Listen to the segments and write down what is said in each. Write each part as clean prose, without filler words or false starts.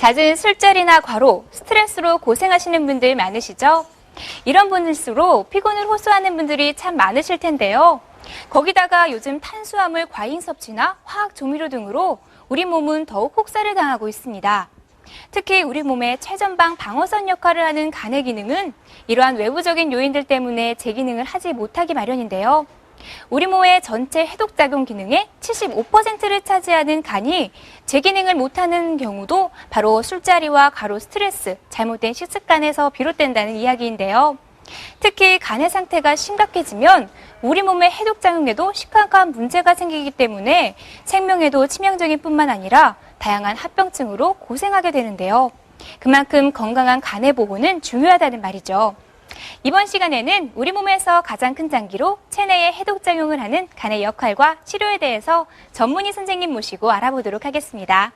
잦은 술자리나 과로, 스트레스로 고생하시는 분들 많으시죠? 이런 분일수록 피곤을 호소하는 분들이 참 많으실 텐데요. 거기다가 요즘 탄수화물 과잉 섭취나 화학 조미료 등으로 우리 몸은 더욱 혹사를 당하고 있습니다. 특히 우리 몸의 최전방 방어선 역할을 하는 간의 기능은 이러한 외부적인 요인들 때문에 제 기능을 하지 못하기 마련인데요. 우리 몸의 전체 해독작용 기능의 75%를 차지하는 간이 제 기능을 못하는 경우도 바로 술자리와 과로, 스트레스, 잘못된 식습관에서 비롯된다는 이야기인데요. 특히 간의 상태가 심각해지면 우리 몸의 해독작용에도 심각한 문제가 생기기 때문에 생명에도 치명적인 뿐만 아니라 다양한 합병증으로 고생하게 되는데요. 그만큼 건강한 간의 보호는 중요하다는 말이죠. 이번 시간에는 우리 몸에서 가장 큰 장기로 체내에 해독작용을 하는 간의 역할과 치료에 대해서 전문의 선생님 모시고 알아보도록 하겠습니다.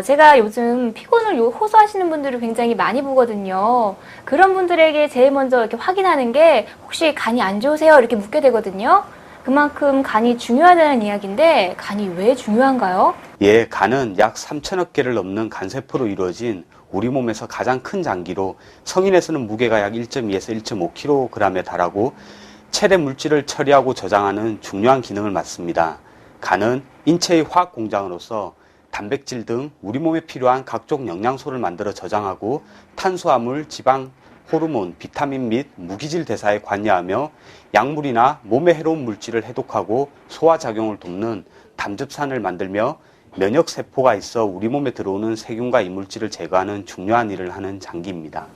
제가 요즘 피곤을 호소하시는 분들을 굉장히 많이 보거든요. 그런 분들에게 제일 먼저 이렇게 확인하는 게 혹시 간이 안 좋으세요? 이렇게 묻게 되거든요. 그만큼 간이 중요하다는 이야기인데 간이 왜 중요한가요? 예, 간은 약 3천억 개를 넘는 간세포로 이루어진 우리 몸에서 가장 큰 장기로 성인에서는 무게가 약 1.2에서 1.5kg에 달하고 체내 물질을 처리하고 저장하는 중요한 기능을 맡습니다. 간은 인체의 화학 공장으로서 단백질 등 우리 몸에 필요한 각종 영양소를 만들어 저장하고 탄수화물, 지방, 호르몬, 비타민 및 무기질 대사에 관여하며 약물이나 몸에 해로운 물질을 해독하고 소화작용을 돕는 담즙산을 만들며 면역세포가 있어 우리 몸에 들어오는 세균과 이물질을 제거하는 중요한 일을 하는 장기입니다.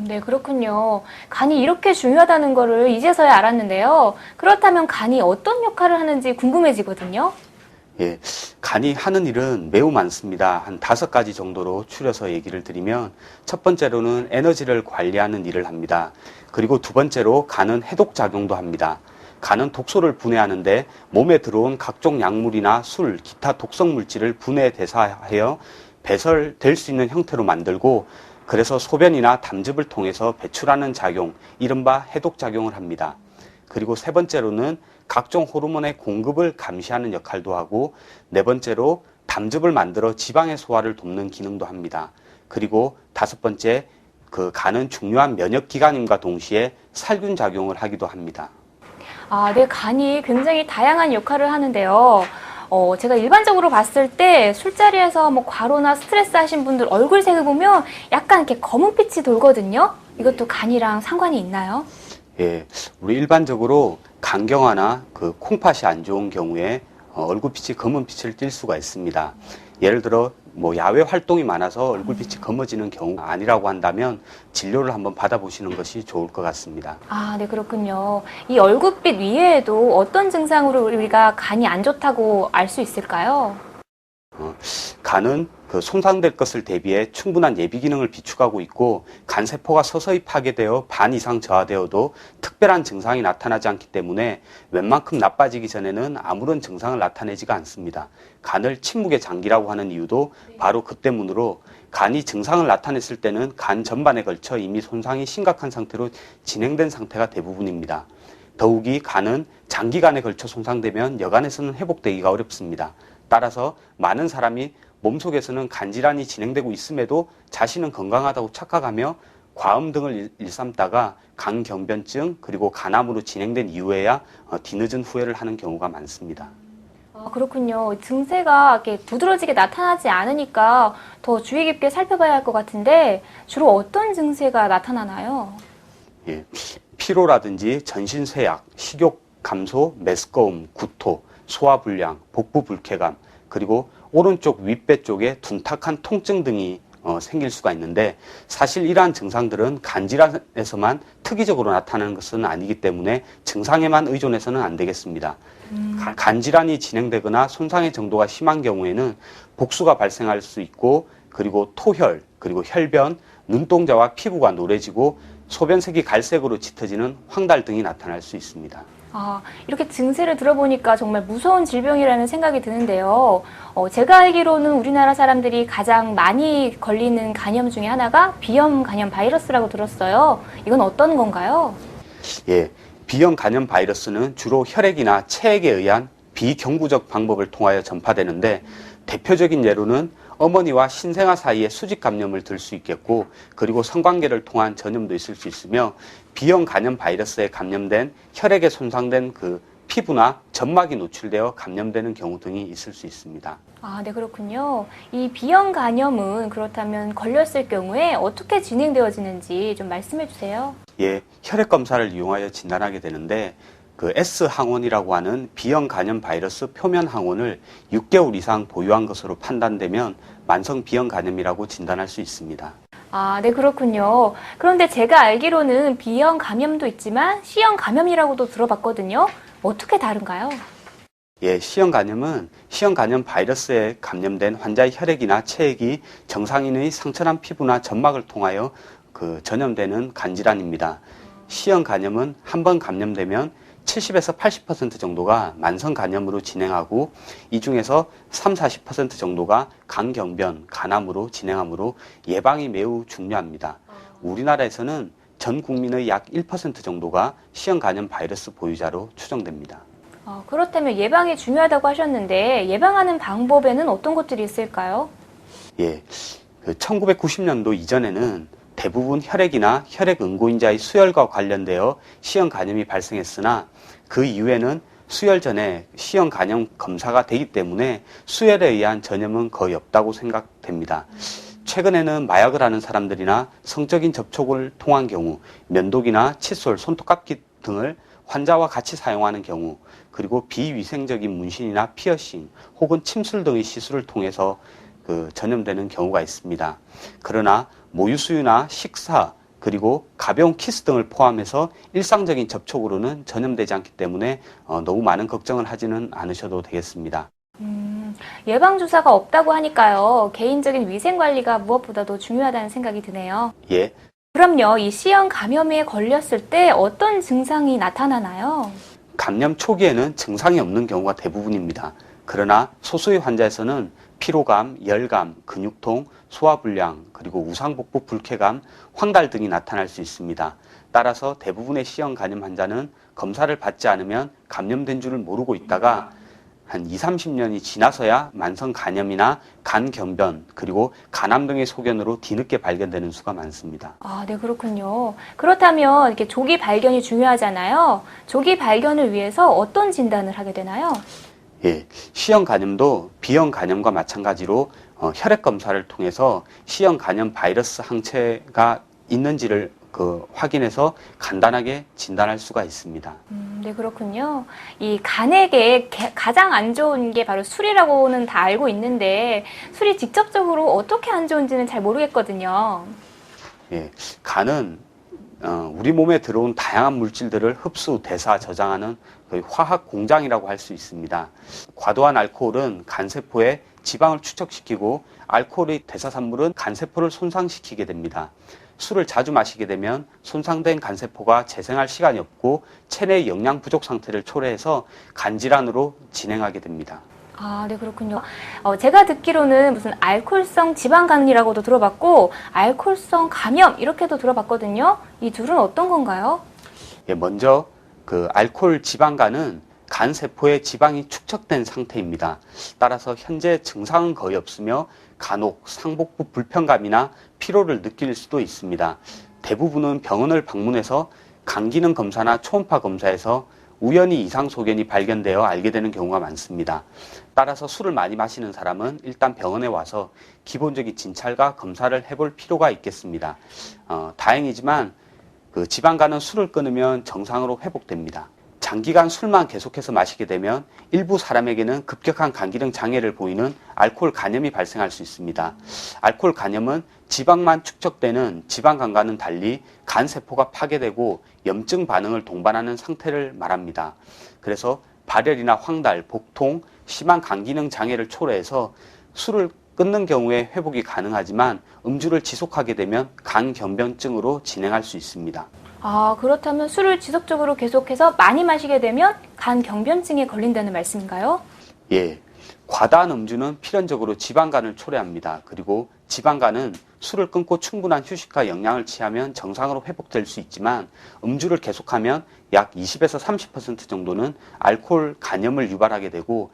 네, 그렇군요. 간이 이렇게 중요하다는 거를 이제서야 알았는데요. 그렇다면 간이 어떤 역할을 하는지 궁금해지거든요. 예, 간이 하는 일은 매우 많습니다. 한 5가지 정도로 추려서 얘기를 드리면 첫 번째로는 에너지를 관리하는 일을 합니다. 그리고 두 번째로 간은 해독작용도 합니다. 간은 독소를 분해하는데 몸에 들어온 각종 약물이나 술, 기타 독성 물질을 분해 대사하여 배설될 수 있는 형태로 만들고 그래서 소변이나 담즙을 통해서 배출하는 작용, 이른바 해독작용을 합니다. 그리고 세 번째로는 각종 호르몬의 공급을 감시하는 역할도 하고 네 번째로 담즙을 만들어 지방의 소화를 돕는 기능도 합니다. 그리고 다섯 번째, 간은 중요한 면역기관임과 동시에 살균 작용을 하기도 합니다. 네, 간이 굉장히 다양한 역할을 하는데요. 제가 일반적으로 봤을 때 술자리에서 과로나 스트레스 하신 분들 얼굴색을 보면 약간 이렇게 검은빛이 돌거든요. 이것도 간이랑 상관이 있나요? 예, 우리 일반적으로 간경화나 콩팥이 안 좋은 경우에 얼굴빛이 검은빛을 띌 수가 있습니다. 예를 들어 야외 활동이 많아서 얼굴빛이 검어지는 경우가 아니라고 한다면 진료를 한번 받아보시는 것이 좋을 것 같습니다. 네, 그렇군요. 이 얼굴빛 이외에도 어떤 증상으로 우리가 간이 안 좋다고 알 수 있을까요? 간은 손상될 것을 대비해 충분한 예비 기능을 비축하고 있고 간세포가 서서히 파괴되어 반 이상 저하되어도 특별한 증상이 나타나지 않기 때문에 웬만큼 나빠지기 전에는 아무런 증상을 나타내지가 않습니다. 간을 침묵의 장기라고 하는 이유도 바로 그 때문으로 간이 증상을 나타냈을 때는 간 전반에 걸쳐 이미 손상이 심각한 상태로 진행된 상태가 대부분입니다. 더욱이 간은 장기간에 걸쳐 손상되면 여간에서는 회복되기가 어렵습니다. 따라서 많은 사람이 몸속에서는 간질환이 진행되고 있음에도 자신은 건강하다고 착각하며 과음 등을 일삼다가 간경변증 그리고 간암으로 진행된 이후에야 뒤늦은 후회를 하는 경우가 많습니다. 그렇군요. 증세가 이렇게 두드러지게 나타나지 않으니까 더 주의 깊게 살펴봐야 할 것 같은데 주로 어떤 증세가 나타나나요? 예, 피로라든지 전신쇠약, 식욕 감소, 메스꺼움, 구토, 소화불량, 복부 불쾌감, 그리고 오른쪽 윗배 쪽에 둔탁한 통증 등이 생길 수가 있는데 사실 이러한 증상들은 간질환에서만 특이적으로 나타나는 것은 아니기 때문에 증상에만 의존해서는 안 되겠습니다. 간질환이 진행되거나 손상의 정도가 심한 경우에는 복수가 발생할 수 있고 그리고 토혈, 그리고 혈변, 눈동자와 피부가 노래지고 소변색이 갈색으로 짙어지는 황달 등이 나타날 수 있습니다. 이렇게 증세를 들어보니까 정말 무서운 질병이라는 생각이 드는데요. 제가 알기로는 우리나라 사람들이 가장 많이 걸리는 간염 중에 하나가 비염 간염 바이러스라고 들었어요. 이건 어떤 건가요? 예, 비형 간염 바이러스는 주로 혈액이나 체액에 의한 비경구적 방법을 통하여 전파되는데 대표적인 예로는 어머니와 신생아 사이에 수직 감염을 들 수 있겠고 그리고 성관계를 통한 전염도 있을 수 있으며 비형 간염 바이러스에 감염된 혈액에 손상된 그 피부나 점막이 노출되어 감염되는 경우 등이 있을 수 있습니다. 네, 그렇군요. 이 비형 간염은 그렇다면 걸렸을 경우에 어떻게 진행되어지는지 좀 말씀해 주세요. 예, 혈액 검사를 이용하여 진단하게 되는데 그 S 항원이라고 하는 비형 간염 바이러스 표면 항원을 6개월 이상 보유한 것으로 판단되면 만성 비형 간염이라고 진단할 수 있습니다. 네, 그렇군요. 그런데 제가 알기로는 B형 감염도 있지만 C형 감염이라고도 들어봤거든요. 어떻게 다른가요? 예, C형 간염은 C형 간염 바이러스에 감염된 환자의 혈액이나 체액이 정상인의 상처난 피부나 점막을 통하여 전염되는 간질환입니다. C형 간염은 한 번 감염되면 70에서 80% 정도가 만성 간염으로 진행하고 이 중에서 30-40% 정도가 간경변, 간암으로 진행하므로 예방이 매우 중요합니다. 우리나라에서는 전 국민의 약 1% 정도가 C형 간염 바이러스 보유자로 추정됩니다. 그렇다면 예방이 중요하다고 하셨는데 예방하는 방법에는 어떤 것들이 있을까요? 예, 1990년도 이전에는 대부분 혈액이나 혈액 응고인자의 수혈과 관련되어 C형 간염이 발생했으나 그 이후에는 수혈 전에 C형 간염 검사가 되기 때문에 수혈에 의한 전염은 거의 없다고 생각됩니다. 최근에는 마약을 하는 사람들이나 성적인 접촉을 통한 경우, 면도기나 칫솔, 손톱깎이 등을 환자와 같이 사용하는 경우, 그리고 비위생적인 문신이나 피어싱 혹은 침술 등의 시술을 통해서 전염되는 경우가 있습니다. 그러나 모유수유나 식사 그리고 가벼운 키스 등을 포함해서 일상적인 접촉으로는 전염되지 않기 때문에 너무 많은 걱정을 하지는 않으셔도 되겠습니다. 예방주사가 없다고 하니까요. 개인적인 위생관리가 무엇보다도 중요하다는 생각이 드네요. 예. 그럼요. 이 C형 감염에 걸렸을 때 어떤 증상이 나타나나요? 감염 초기에는 증상이 없는 경우가 대부분입니다. 그러나 소수의 환자에서는 피로감, 열감, 근육통, 소화불량, 그리고 우상복부 불쾌감, 황달 등이 나타날 수 있습니다. 따라서 대부분의 C형 간염 환자는 검사를 받지 않으면 감염된 줄을 모르고 있다가 한 20-30년이 지나서야 만성 간염이나 간경변, 그리고 간암 등의 소견으로 뒤늦게 발견되는 수가 많습니다. 네, 그렇군요. 그렇다면 이렇게 조기 발견이 중요하잖아요. 조기 발견을 위해서 어떤 진단을 하게 되나요? 예, C형 간염도 B형 간염과 마찬가지로 혈액 검사를 통해서 C형 간염 바이러스 항체가 있는지를 확인해서 간단하게 진단할 수가 있습니다. 네, 그렇군요. 이 간에게 가장 안 좋은 게 바로 술이라고는 다 알고 있는데 술이 직접적으로 어떻게 안 좋은지는 잘 모르겠거든요. 예, 간은 우리 몸에 들어온 다양한 물질들을 흡수, 대사, 저장하는 거의 화학 공장이라고 할 수 있습니다. 과도한 알코올은 간세포에 지방을 축적시키고 알코올의 대사산물은 간세포를 손상시키게 됩니다. 술을 자주 마시게 되면 손상된 간세포가 재생할 시간이 없고 체내의 영양 부족 상태를 초래해서 간질환으로 진행하게 됩니다. 네, 그렇군요. 제가 듣기로는 무슨 알코올성 지방간이라고도 들어봤고 알코올성 감염 이렇게도 들어봤거든요. 이 둘은 어떤 건가요? 예, 먼저 알코올 지방간은 간 세포에 지방이 축적된 상태입니다. 따라서 현재 증상은 거의 없으며 간혹 상복부 불편감이나 피로를 느낄 수도 있습니다. 대부분은 병원을 방문해서 간 기능 검사나 초음파 검사에서 우연히 이상 소견이 발견되어 알게 되는 경우가 많습니다. 따라서 술을 많이 마시는 사람은 일단 병원에 와서 기본적인 진찰과 검사를 해볼 필요가 있겠습니다. 다행이지만 지방간은 술을 끊으면 정상으로 회복됩니다. 장기간 술만 계속해서 마시게 되면 일부 사람에게는 급격한 간기능 장애를 보이는 알코올 간염이 발생할 수 있습니다. 알코올 간염은 지방만 축적되는 지방간과는 달리 간세포가 파괴되고 염증 반응을 동반하는 상태를 말합니다. 그래서 발열이나 황달, 복통, 심한 간기능 장애를 초래해서 술을 끊는 경우에 회복이 가능하지만 음주를 지속하게 되면 간경변증으로 진행할 수 있습니다. 아, 그렇다면 술을 지속적으로 계속해서 많이 마시게 되면 간경변증에 걸린다는 말씀인가요? 예. 과다한 음주는 필연적으로 지방간을 초래합니다. 그리고 지방간은 술을 끊고 충분한 휴식과 영양을 취하면 정상으로 회복될 수 있지만 음주를 계속하면 약 20에서 30% 정도는 알코올 간염을 유발하게 되고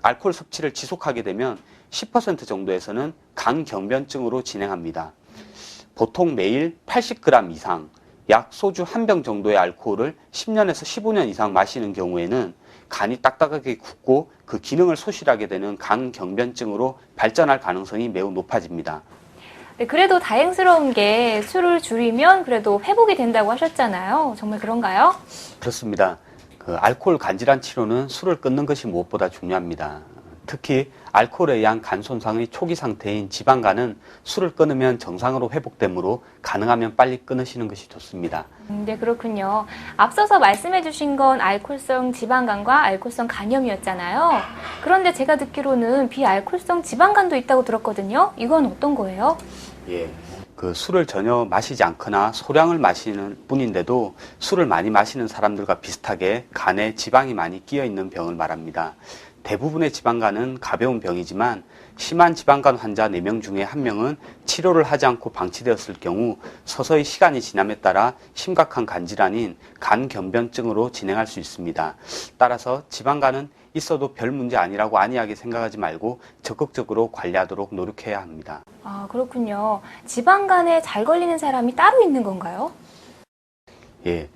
알코올 섭취를 지속하게 되면 10% 정도에서는 간경변증으로 진행합니다. 보통 매일 80g 이상, 약 소주 한 병 정도의 알코올을 10년에서 15년 이상 마시는 경우에는 간이 딱딱하게 굳고 그 기능을 소실하게 되는 간경변증으로 발전할 가능성이 매우 높아집니다. 네, 그래도 다행스러운 게 술을 줄이면 그래도 회복이 된다고 하셨잖아요. 정말 그런가요? 그렇습니다. 알코올 간질환 치료는 술을 끊는 것이 무엇보다 중요합니다. 특히 알코올에 의한 간 손상의 초기 상태인 지방간은 술을 끊으면 정상으로 회복되므로 가능하면 빨리 끊으시는 것이 좋습니다. 네, 그렇군요. 앞서서 말씀해 주신 건 알코올성 지방간과 알코올성 간염이었잖아요. 그런데 제가 듣기로는 비알코올성 지방간도 있다고 들었거든요. 이건 어떤 거예요? 예. 술을 전혀 마시지 않거나 소량을 마시는 뿐인데도 술을 많이 마시는 사람들과 비슷하게 간에 지방이 많이 끼어 있는 병을 말합니다. 대부분의 지방간은 가벼운 병이지만 심한 지방간 환자 4명 중에 1명은 치료를 하지 않고 방치되었을 경우 서서히 시간이 지남에 따라 심각한 간질환인 간경변증으로 진행할 수 있습니다. 따라서 지방간은 있어도 별 문제 아니라고 안이하게 생각하지 말고 적극적으로 관리하도록 노력해야 합니다. 아, 그렇군요. 지방간에 잘 걸리는 사람이 따로 있는 건가요? 예.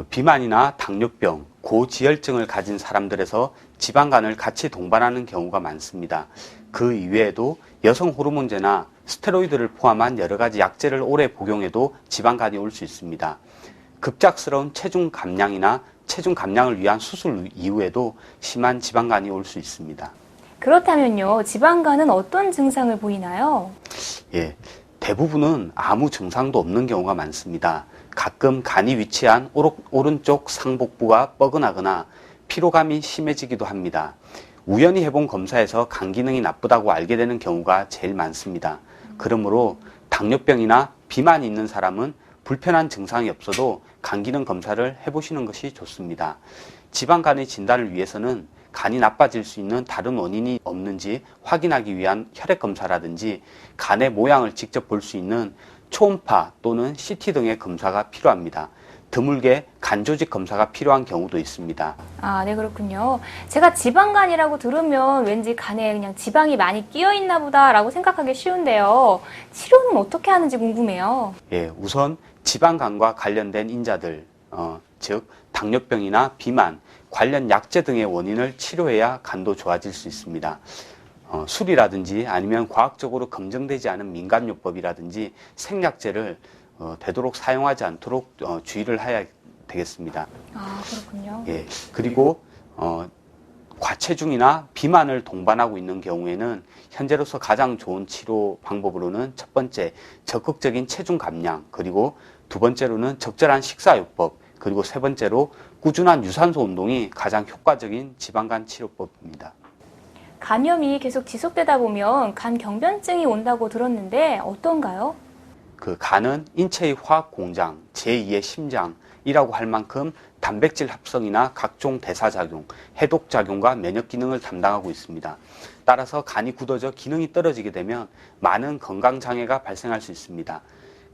비만이나 당뇨병, 고지혈증을 가진 사람들에서 지방간을 같이 동반하는 경우가 많습니다. 그 이외에도 여성 호르몬제나 스테로이드를 포함한 여러 가지 약제를 오래 복용해도 지방간이 올 수 있습니다. 급작스러운 체중 감량이나 체중 감량을 위한 수술 이후에도 심한 지방간이 올 수 있습니다. 그렇다면요, 지방간은 어떤 증상을 보이나요? 예, 대부분은 아무 증상도 없는 경우가 많습니다. 가끔 간이 위치한 오른쪽 상복부가 뻐근하거나 피로감이 심해지기도 합니다. 우연히 해본 검사에서 간 기능이 나쁘다고 알게 되는 경우가 제일 많습니다. 그러므로 당뇨병이나 비만이 있는 사람은 불편한 증상이 없어도 간 기능 검사를 해보시는 것이 좋습니다. 지방간의 진단을 위해서는 간이 나빠질 수 있는 다른 원인이 없는지 확인하기 위한 혈액 검사라든지 간의 모양을 직접 볼 수 있는 초음파 또는 CT 등의 검사가 필요합니다. 드물게 간조직 검사가 필요한 경우도 있습니다. 아, 네, 그렇군요. 제가 지방간이라고 들으면 왠지 간에 그냥 지방이 많이 끼어 있나 보다라고 생각하기 쉬운데요. 치료는 어떻게 하는지 궁금해요. 예, 우선 지방간과 관련된 인자들, 즉 당뇨병이나 비만, 관련 약제 등의 원인을 치료해야 간도 좋아질 수 있습니다. 술이라든지 아니면 과학적으로 검증되지 않은 민간요법이라든지 생약제를 되도록 사용하지 않도록 주의를 해야 되겠습니다. 아, 그렇군요. 예, 그리고 과체중이나 비만을 동반하고 있는 경우에는 현재로서 가장 좋은 치료 방법으로는 첫 번째 적극적인 체중 감량, 그리고 두 번째로는 적절한 식사요법, 그리고 세 번째로 꾸준한 유산소 운동이 가장 효과적인 지방간 치료법입니다. 간염이 계속 지속되다 보면 간경변증이 온다고 들었는데 어떤가요? 간은 인체의 화학 공장, 제2의 심장이라고 할 만큼 단백질 합성이나 각종 대사작용, 해독작용과 면역 기능을 담당하고 있습니다. 따라서 간이 굳어져 기능이 떨어지게 되면 많은 건강장애가 발생할 수 있습니다.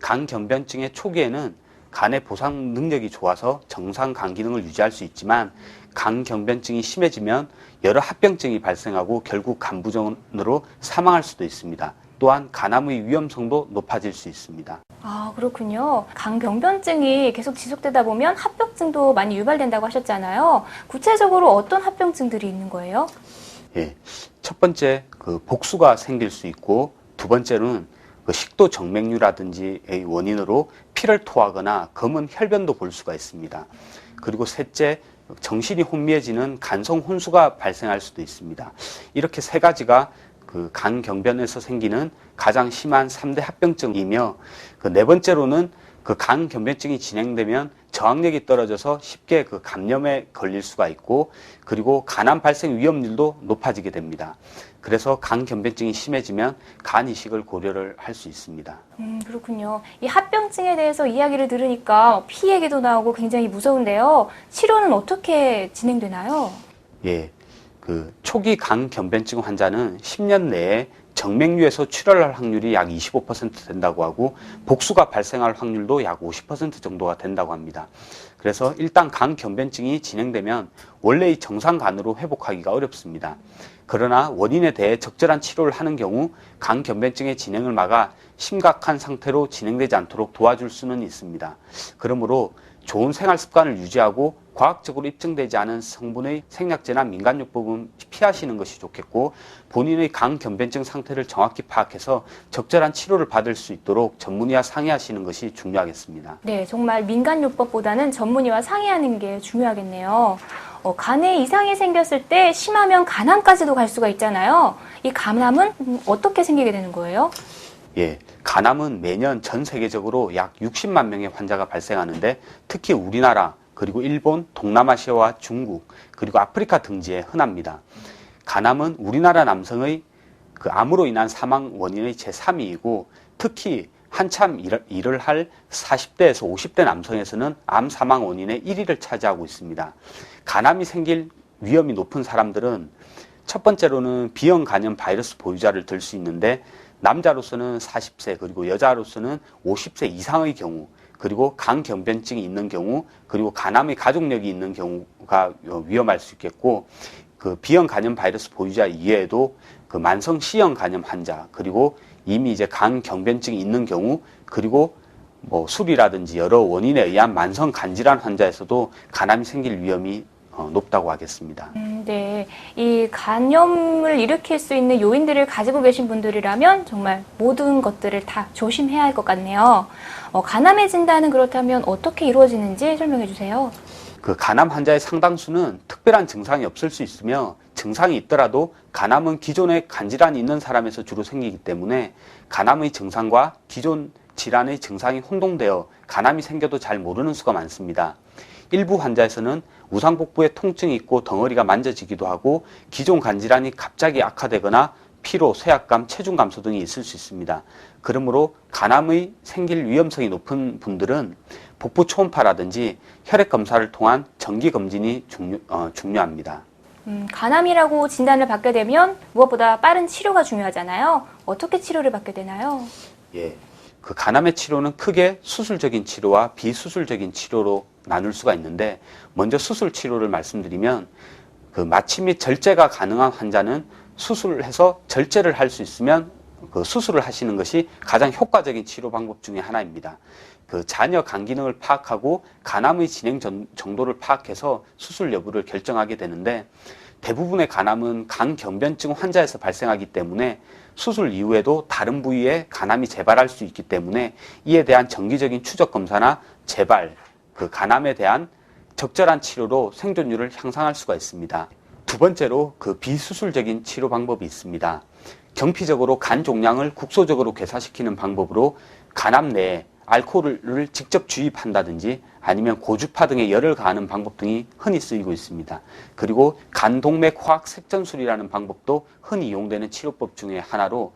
간경변증의 초기에는 간의 보상 능력이 좋아서 정상 간 기능을 유지할 수 있지만 간경변증이 심해지면 여러 합병증이 발생하고 결국 간부전으로 사망할 수도 있습니다. 또한 간암의 위험성도 높아질 수 있습니다. 아, 그렇군요. 간경변증이 계속 지속되다 보면 합병증도 많이 유발된다고 하셨잖아요. 구체적으로 어떤 합병증들이 있는 거예요? 예, 첫 번째 복수가 생길 수 있고, 두 번째로는 식도 정맥류라든지의 원인으로 피를 토하거나 검은 혈변도 볼 수가 있습니다. 그리고 셋째, 정신이 혼미해지는 간성 혼수가 발생할 수도 있습니다. 이렇게 세 가지가 간경변에서 생기는 가장 심한 3대 합병증이며, 네 번째로는 그 간 변변증이 진행되면 저항력이 떨어져서 쉽게 그 감염에 걸릴 수가 있고, 그리고 간암 발생 위험률도 높아지게 됩니다. 그래서 간 변변증이 심해지면 간 이식을 고려를 할 수 있습니다. 그렇군요. 이 합병증에 대해서 이야기를 들으니까 피 얘기도 나오고 굉장히 무서운데요. 치료는 어떻게 진행되나요? 예, 그 초기 간 변변증 환자는 10년 내에 정맥류에서 출혈할 확률이 약 25% 된다고 하고, 복수가 발생할 확률도 약 50% 정도가 된다고 합니다. 그래서 일단 간 변변증이 진행되면 원래의 정상 간으로 회복하기가 어렵습니다. 그러나 원인에 대해 적절한 치료를 하는 경우 간 변변증의 진행을 막아 심각한 상태로 진행되지 않도록 도와줄 수는 있습니다. 그러므로 좋은 생활 습관을 유지하고 과학적으로 입증되지 않은 성분의 생약제나 민간요법은 피하시는 것이 좋겠고, 본인의 간 변변증 상태를 정확히 파악해서 적절한 치료를 받을 수 있도록 전문의와 상의하시는 것이 중요하겠습니다. 네, 정말 민간요법보다는 전문의와 상의하는 게 중요하겠네요. 간에 이상이 생겼을 때 심하면 간암까지도 갈 수가 있잖아요. 이 간암은 어떻게 생기게 되는 거예요? 예, 간암은 매년 전 세계적으로 약 60만 명의 환자가 발생하는데, 특히 우리나라, 그리고 일본, 동남아시아와 중국, 그리고 아프리카 등지에 흔합니다. 간암은 우리나라 남성의 그 암으로 인한 사망 원인의 제3위이고, 특히 한참 일을 할 40대에서 50대 남성에서는 암 사망 원인의 1위를 차지하고 있습니다. 간암이 생길 위험이 높은 사람들은 첫 번째로는 B형 간염 바이러스 보유자를 들 수 있는데, 남자로서는 40세, 그리고 여자로서는 50세 이상의 경우, 그리고 간 변변증이 있는 경우, 그리고 간암의 가족력이 있는 경우가 위험할 수 있겠고, 그 B형 간염 바이러스 보유자 이외에도 그 만성 C형 간염 환자, 그리고 이미 이제 간 경변증이 있는 경우, 그리고 뭐 술이라든지 여러 원인에 의한 만성 간질환 환자에서도 간암이 생길 위험이 높다고 하겠습니다. 네, 이 간염을 일으킬 수 있는 요인들을 가지고 계신 분들이라면 정말 모든 것들을 다 조심해야 할 것 같네요. 간암의 진단은 그렇다면 어떻게 이루어지는지 설명해 주세요. 그 간암 환자의 상당수는 특별한 증상이 없을 수 있으며, 증상이 있더라도 간암은 기존에 간질환이 있는 사람에서 주로 생기기 때문에 간암의 증상과 기존 질환의 증상이 혼동되어 간암이 생겨도 잘 모르는 수가 많습니다. 일부 환자에서는 우상복부에 통증이 있고 덩어리가 만져지기도 하고, 기존 간질환이 갑자기 악화되거나 피로, 쇠약감, 체중 감소 등이 있을 수 있습니다. 그러므로 간암의 생길 위험성이 높은 분들은 복부 초음파라든지 혈액 검사를 통한 정기 검진이 중요합니다. 간암이라고 진단을 받게 되면 무엇보다 빠른 치료가 중요하잖아요. 어떻게 치료를 받게 되나요? 예, 그 간암의 치료는 크게 수술적인 치료와 비수술적인 치료로 나눌 수가 있는데, 먼저 수술 치료를 말씀드리면, 그 마취 및 절제가 가능한 환자는 수술해서 절제를 할 수 있으면 그 수술을 하시는 것이 가장 효과적인 치료 방법 중에 하나입니다. 그 잔여 간 기능을 파악하고 간암의 진행 정도를 파악해서 수술 여부를 결정하게 되는데, 대부분의 간암은 간 경변증 환자에서 발생하기 때문에 수술 이후에도 다른 부위에 간암이 재발할 수 있기 때문에 이에 대한 정기적인 추적 검사나 재발, 그 간암에 대한 적절한 치료로 생존율을 향상할 수가 있습니다. 두 번째로 그 비수술적인 치료 방법이 있습니다. 경피적으로 간 종양을 국소적으로 괴사시키는 방법으로 간암 내에 알코올을 직접 주입한다든지 아니면 고주파 등의 열을 가하는 방법 등이 흔히 쓰이고 있습니다. 그리고 간동맥 화학 색전술이라는 방법도 흔히 이용되는 치료법 중에 하나로,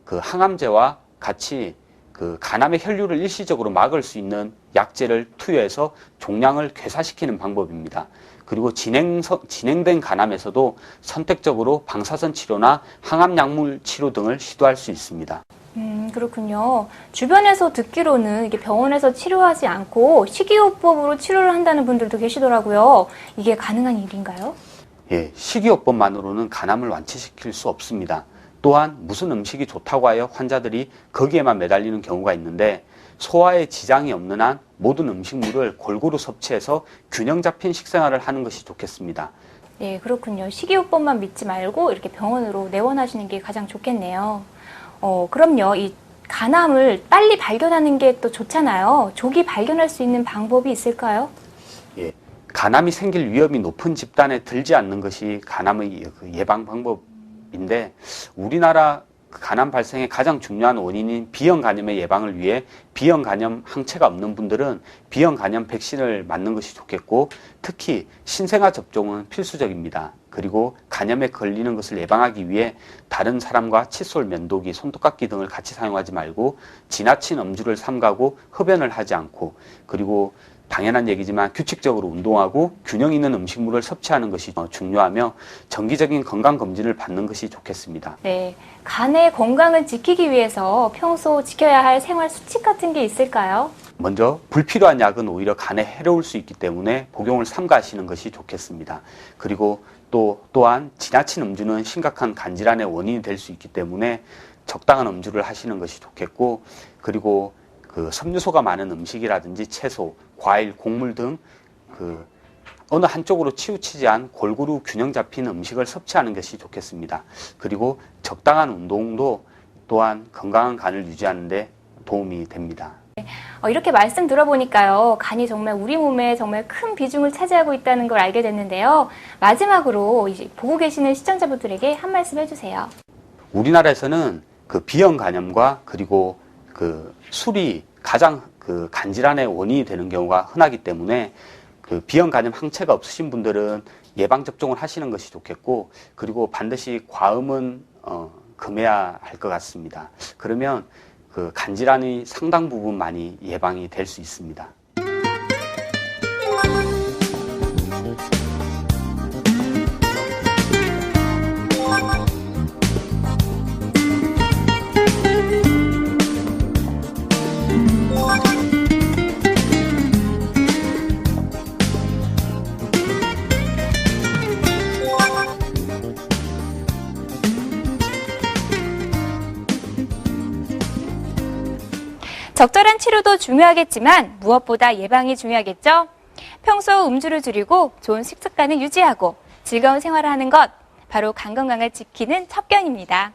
그 항암제와 같이 그 간암의 혈류를 일시적으로 막을 수 있는 약제를 투여해서 종양을 괴사시키는 방법입니다. 그리고 진행된 간암에서도 선택적으로 방사선 치료나 항암 약물 치료 등을 시도할 수 있습니다. 그렇군요. 주변에서 듣기로는 이게 병원에서 치료하지 않고 식이요법으로 치료를 한다는 분들도 계시더라고요. 이게 가능한 일인가요? 예, 식이요법만으로는 간암을 완치시킬 수 없습니다. 또한 무슨 음식이 좋다고 하여 환자들이 거기에만 매달리는 경우가 있는데, 소화에 지장이 없는 한 모든 음식물을 골고루 섭취해서 균형 잡힌 식생활을 하는 것이 좋겠습니다. 네, 그렇군요. 식이요법만 믿지 말고 이렇게 병원으로 내원하시는 게 가장 좋겠네요. 그럼요. 이 간암을 빨리 발견하는 게 또 좋잖아요. 조기 발견할 수 있는 방법이 있을까요? 예, 간암이 생길 위험이 높은 집단에 들지 않는 것이 간암의 예방 방법인데, 우리나라 간암 발생의 가장 중요한 원인인 B형 간염의 예방을 위해 B형 간염 항체가 없는 분들은 B형 간염 백신을 맞는 것이 좋겠고, 특히 신생아 접종은 필수적입니다. 그리고 간염에 걸리는 것을 예방하기 위해 다른 사람과 칫솔, 면도기, 손톱깎이 등을 같이 사용하지 말고 지나친 음주를 삼가고 흡연을 하지 않고, 그리고 당연한 얘기지만 규칙적으로 운동하고 균형 있는 음식물을 섭취하는 것이 중요하며 정기적인 건강검진을 받는 것이 좋겠습니다. 네, 간의 건강을 지키기 위해서 평소 지켜야 할 생활 수칙 같은 게 있을까요? 먼저 불필요한 약은 오히려 간에 해로울 수 있기 때문에 복용을 삼가하시는 것이 좋겠습니다. 그리고 또한 지나친 음주는 심각한 간질환의 원인이 될 수 있기 때문에 적당한 음주를 하시는 것이 좋겠고, 그리고 그 섬유소가 많은 음식이라든지 채소, 과일, 곡물 등 어느 한쪽으로 치우치지 않은 골고루 균형 잡힌 음식을 섭취하는 것이 좋겠습니다. 그리고 적당한 운동도 또한 건강한 간을 유지하는 데 도움이 됩니다. 이렇게 말씀 들어보니까요, 간이 정말 우리 몸에 정말 큰 비중을 차지하고 있다는 걸 알게 됐는데요. 마지막으로 이제 보고 계시는 시청자분들에게 한 말씀 해주세요. 우리나라에서는 그 B형 간염과 그리고 그 술이 가장 그 간질환의 원인이 되는 경우가 흔하기 때문에 그 B형 간염 항체가 없으신 분들은 예방 접종을 하시는 것이 좋겠고, 그리고 반드시 과음은 금해야 할 것 같습니다. 그러면 그 간질환이 상당 부분 많이 예방이 될 수 있습니다. 적절한 치료도 중요하겠지만 무엇보다 예방이 중요하겠죠? 평소 음주를 줄이고 좋은 식습관을 유지하고 즐거운 생활을 하는 것, 바로 간 건강을 지키는 첩견입니다.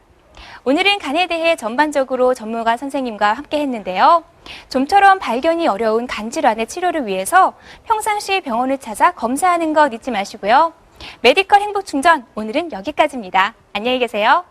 오늘은 간에 대해 전반적으로 전문가 선생님과 함께 했는데요. 좀처럼 발견이 어려운 간질환의 치료를 위해서 평상시 병원을 찾아 검사하는 것 잊지 마시고요. 메디컬 행복충전, 오늘은 여기까지입니다. 안녕히 계세요.